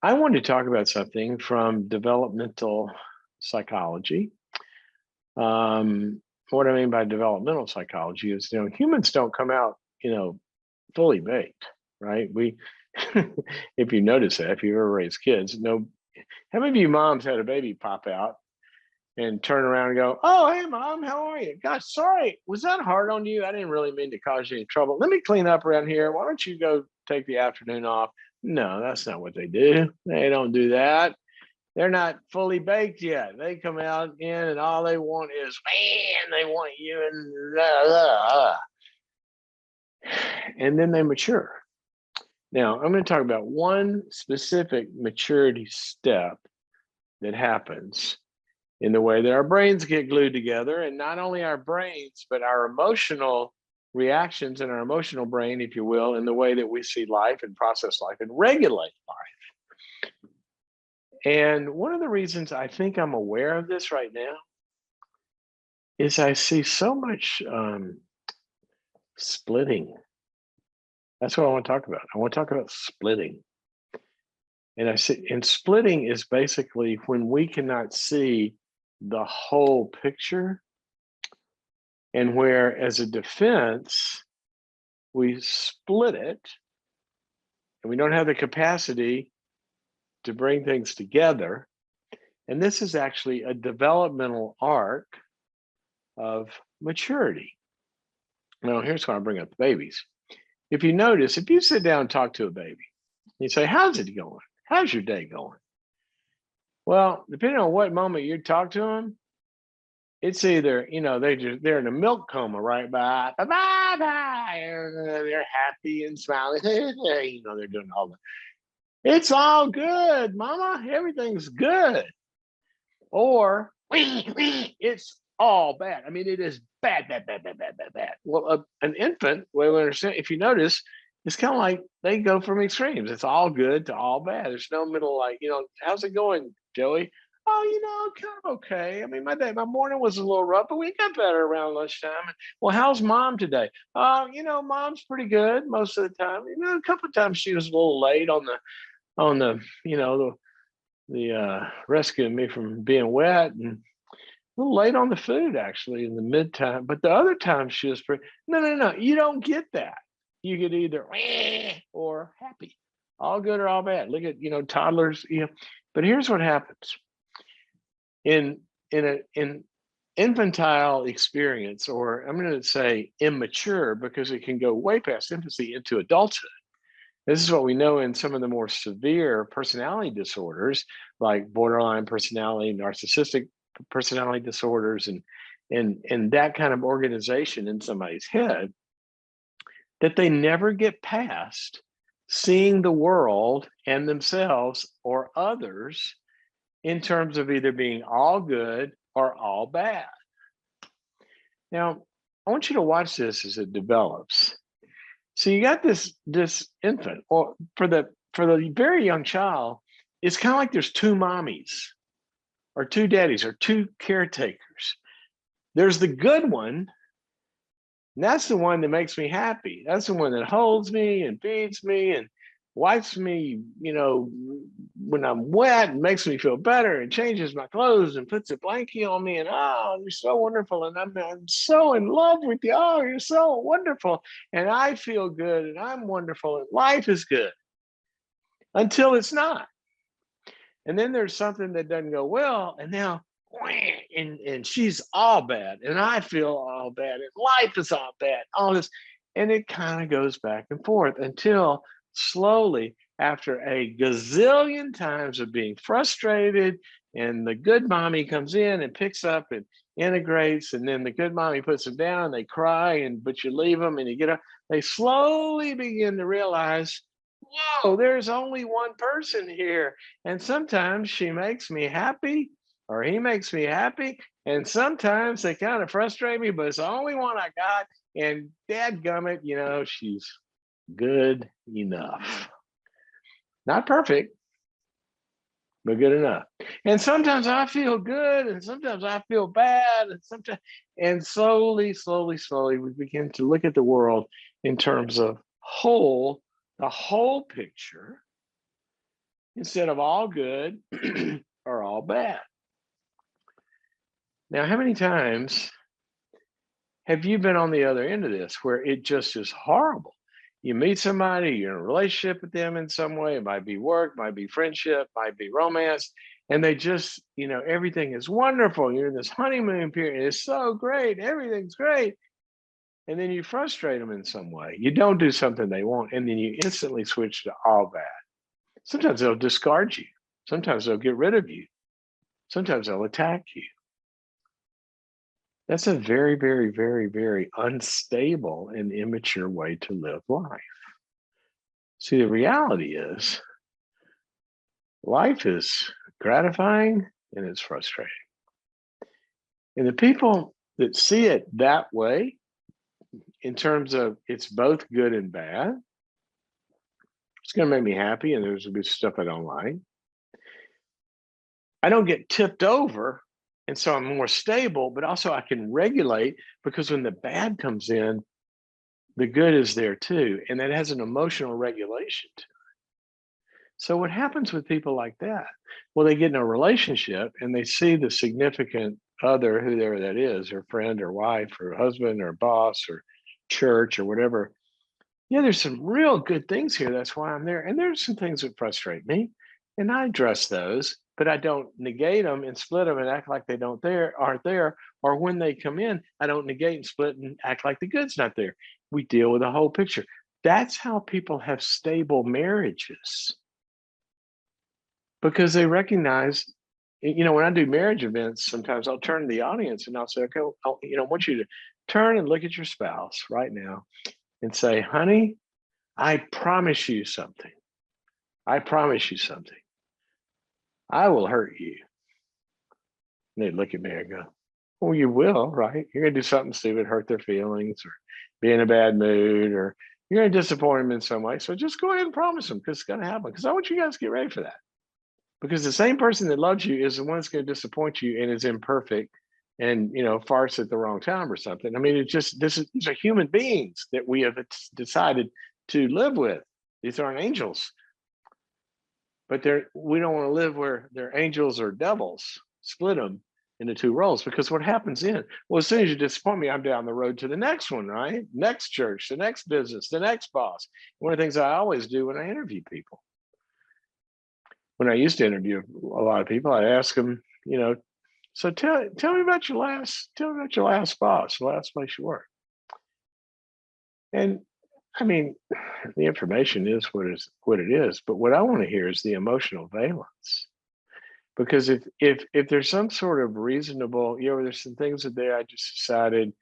I want to talk about something from developmental psychology. What I mean by developmental psychology is, humans don't come out, fully baked, right? If you notice that, if you ever raised kids, no, how many of you moms had a baby pop out and turn around and go, "Oh, hey, mom, how are you? Gosh, sorry, was that hard on you? I didn't really mean to cause you any trouble. Let me clean up around here. Why don't you go take the afternoon off?" No, that's not what they do. They don't do that. They're not fully baked yet. They come out in and all they want is, man, they want you and blah, blah, blah. And then they mature. Now, I'm going to talk about one specific maturity step that happens in the way that our brains get glued together, and not only our brains, but our emotional reactions in our emotional brain, if you will, in the way that we see life and process life and regulate life. And one of the reasons I think I'm aware of this right now is I see so much splitting. That's what I want to talk about. I want to talk about splitting. And splitting is basically when we cannot see the whole picture, and where, as a defense, we split it, and we don't have the capacity to bring things together. And this is actually a developmental arc of maturity. Now, here's why I bring up the babies. If you notice, if you sit down and talk to a baby, you say, "How's it going? How's your day going?" Well, depending on what moment you talk to them, it's either, they're in a milk coma, right? Bye, bye, bye, bye. They're happy and smiling. They're doing all that. It's all good, mama. Everything's good. Or it's all bad. I mean, it is bad, bad, bad, bad, bad, bad, bad. Well, an infant, well, understand, if you notice, it's kind of like they go from extremes. It's all good to all bad. There's no middle, like, how's it going, Joey? Oh, kind of okay. I mean, my morning was a little rough, but we got better around lunchtime. Well, how's mom today? Mom's pretty good most of the time. A couple of times she was a little late on the rescuing me from being wet, and a little late on the food actually in the mid time. But the other time she was pretty. No, no, no. You don't get that. You get either or happy, all good or all bad. Look at toddlers. But here's what happens in infantile experience, or I'm going to say immature, because it can go way past infancy into adulthood. This is what we know in some of the more severe personality disorders, like borderline personality, narcissistic personality disorders, and that kind of organization in somebody's head, that they never get past seeing the world and themselves or others in terms of either being all good or all bad. Now, I want you to watch this as it develops. So you got this infant, or for the very young child, it's kind of like there's two mommies or two daddies or two caretakers. There's the good one, and that's the one that makes me happy. That's the one that holds me and feeds me and wipes me, when I'm wet, and makes me feel better, and changes my clothes and puts a blankie on me, and oh, you're so wonderful, and I'm so in love with you. Oh, you're so wonderful, and I feel good, and I'm wonderful, and life is good until it's not. And then there's something that doesn't go well, and now and she's all bad, and I feel all bad, and life is all bad, all this, and it kind of goes back and forth until slowly, after a gazillion times of being frustrated, and the good mommy comes in and picks up and integrates, and then the good mommy puts them down, and they cry, but you leave them and you get up, they slowly begin to realize, whoa, there's only one person here, and sometimes she makes me happy or he makes me happy, and sometimes they kind of frustrate me, but it's the only one I got, and dadgummit, she's good enough. Not perfect, but good enough. And sometimes I feel good, and sometimes I feel bad, and slowly, slowly, slowly, we begin to look at the world in terms of the whole picture, instead of all good or all bad. Now, how many times have you been on the other end of this where it just is horrible? You meet somebody, you're in a relationship with them in some way. It might be work, might be friendship, might be romance. And they just, everything is wonderful. You're in this honeymoon period. It's so great. Everything's great. And then you frustrate them in some way. You don't do something they want. And then you instantly switch to all bad. Sometimes they'll discard you. Sometimes they'll get rid of you. Sometimes they'll attack you. That's a very, very, very, very unstable and immature way to live life. See, the reality is life is gratifying and it's frustrating. And the people that see it that way, in terms of it's both good and bad, it's going to make me happy and there's a good stuff I don't like. I don't get tipped over. And so I'm more stable, but also I can regulate because when the bad comes in, the good is there too. And that has an emotional regulation to it. So what happens with people like that? Well, they get in a relationship and they see the significant other, whoever that is, or friend or wife or husband or boss or church or whatever. Yeah, there's some real good things here. That's why I'm there. And there's some things that frustrate me. And I address those, but I don't negate them and split them and act like they aren't there. Or when they come in, I don't negate and split and act like the good's not there. We deal with the whole picture. That's how people have stable marriages because they recognize, when I do marriage events, sometimes I'll turn to the audience and I'll say, okay, I want you to turn and look at your spouse right now and say, honey, I promise you something. I promise you something. I will hurt you. And they look at me and go, well, you will, right? You're going to do something stupid, hurt their feelings, or be in a bad mood, or you're going to disappoint them in some way. So just go ahead and promise them because it's going to happen. Because I want you guys to get ready for that. Because the same person that loves you is the one that's going to disappoint you and is imperfect and, farts at the wrong time or something. I mean, these are human beings that we have decided to live with. These aren't angels. But we don't want to live where they're angels or devils. Split them into two roles because what happens then? Well, as soon as you disappoint me, I'm down the road to the next one, right? Next church, the next business, the next boss. One of the things I always do when I interview people, when I used to interview a lot of people, I'd ask them, so tell me about your last boss, the last place you worked. And I mean, the information is what it is, but what I want to hear is the emotional valence. Because if there's some sort of reasonable, there's some things that I just decided,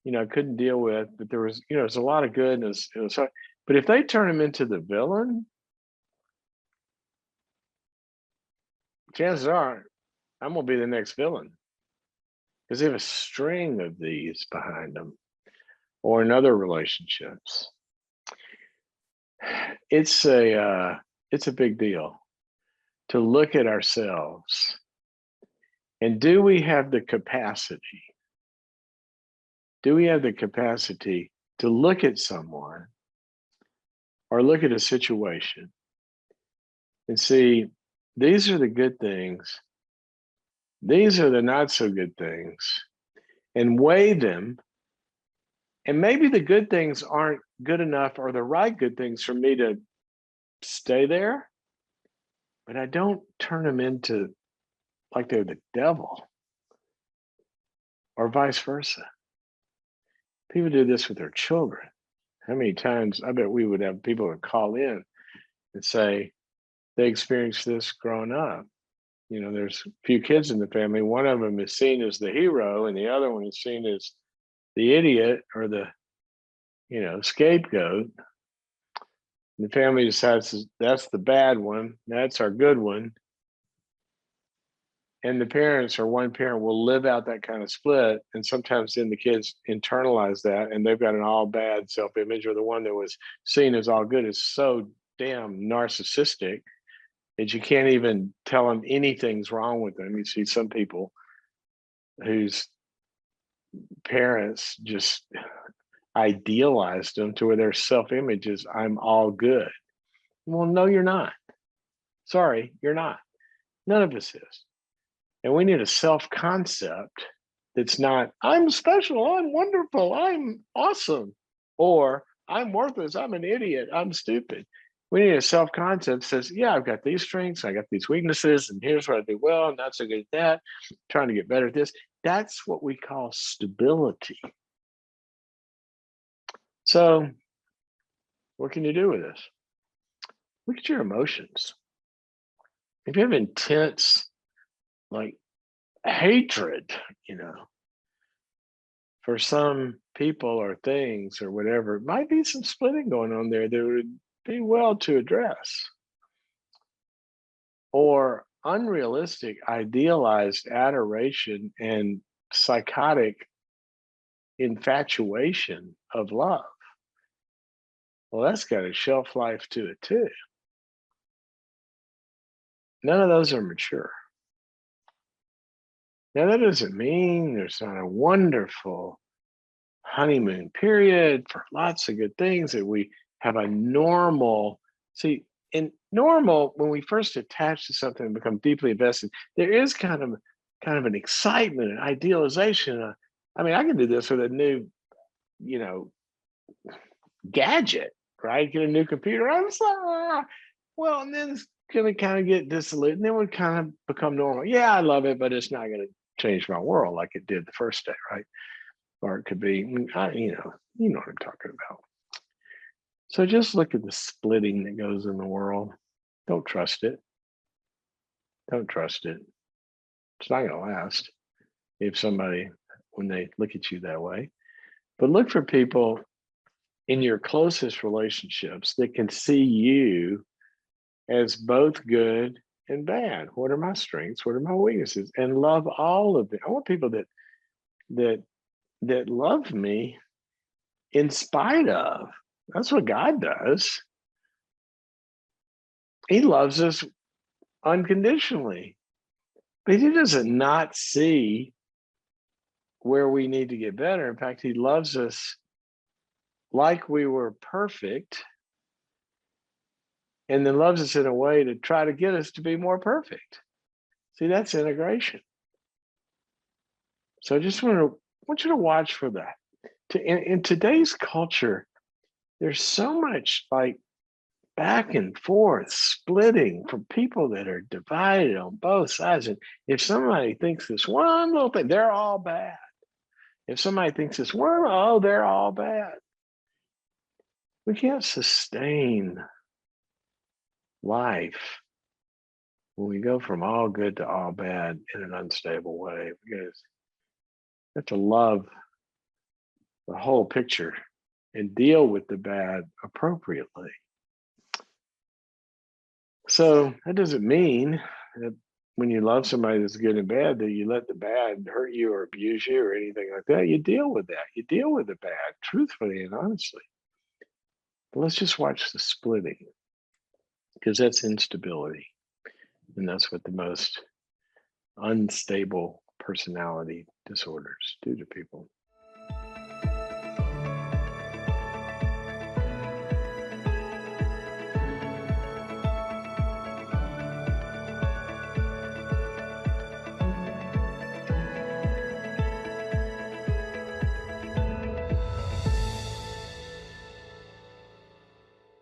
I couldn't deal with, but there was, there's a lot of good, and it was hard. But if they turn him into the villain, chances are I'm gonna be the next villain because they have a string of these behind them, or in other relationships. It's a big deal to look at ourselves and do we have the capacity? Do we have the capacity to look at someone or look at a situation and see these are the good things, these are the not so good things, and weigh them? And maybe the good things aren't good enough or the right good things for me to stay there, but I don't turn them into like they're the devil or vice versa. People do this with their children. How many times I bet we would have people that call in and say they experienced this growing up. There's a few kids in the family. One of them is seen as the hero, and the other one is seen as the idiot or the, scapegoat. And the family decides that's the bad one, that's our good one. And the parents or one parent will live out that kind of split. And sometimes then the kids internalize that and they've got an all bad self image, or the one that was seen as all good is so damn narcissistic that you can't even tell them anything's wrong with them. You see some people whose parents just idealized them to where their self image is, I'm all good. Well, no, you're not. Sorry, you're not. None of us is. And we need a self concept that's not, I'm special, I'm wonderful, I'm awesome, or I'm worthless, I'm an idiot, I'm stupid. We need a self concept that says, yeah, I've got these strengths, I got these weaknesses, and here's what I do well, not so good at that, trying to get better at this. That's what we call stability. So, what can you do with this? Look at your emotions. If you have intense, like hatred, you know, for some people or things or whatever, it might be some splitting going on there that would be well to address. Or unrealistic, idealized adoration and psychotic infatuation of love. Well, that's got a shelf life to it too. None of those are mature. Now, that doesn't mean there's not a wonderful honeymoon period for lots of good things that we have a normal see in normal when we first attach to something and become deeply invested there is kind of an excitement and idealization I mean I can do this with a new you know gadget right get a new computer I'm so well and then it's gonna kind of get dissolute and then would kind of become normal yeah I love it but it's not gonna change my world like it did the first day right or it could be, you know what I'm talking about. So just look at the splitting that goes in the world. Don't trust it. Don't trust it. It's not going to last if somebody, when they look at you that way. But look for people in your closest relationships that can see you as both good and bad. What are my strengths? What are my weaknesses? And love all of them. I want people that that love me in spite of. That's what God does. He loves us unconditionally, but he doesn't not see where we need to get better. In fact, he loves us like we were perfect and then loves us in a way to try to get us to be more perfect. See, that's integration. So I just want you to watch for that. In today's culture, there's so much like back and forth, splitting from people that are divided on both sides. And if somebody thinks this one little thing, they're all bad. If somebody thinks this one, oh, they're all bad. We can't sustain life when we go from all good to all bad in an unstable way. Because we have to love the whole picture and deal with the bad appropriately. So that doesn't mean that when you love somebody that's good and bad, that you let the bad hurt you or abuse you or anything like that. You deal with that. You deal with the bad truthfully and honestly. But let's just watch the splitting because that's instability. And that's what the most unstable personality disorders do to people.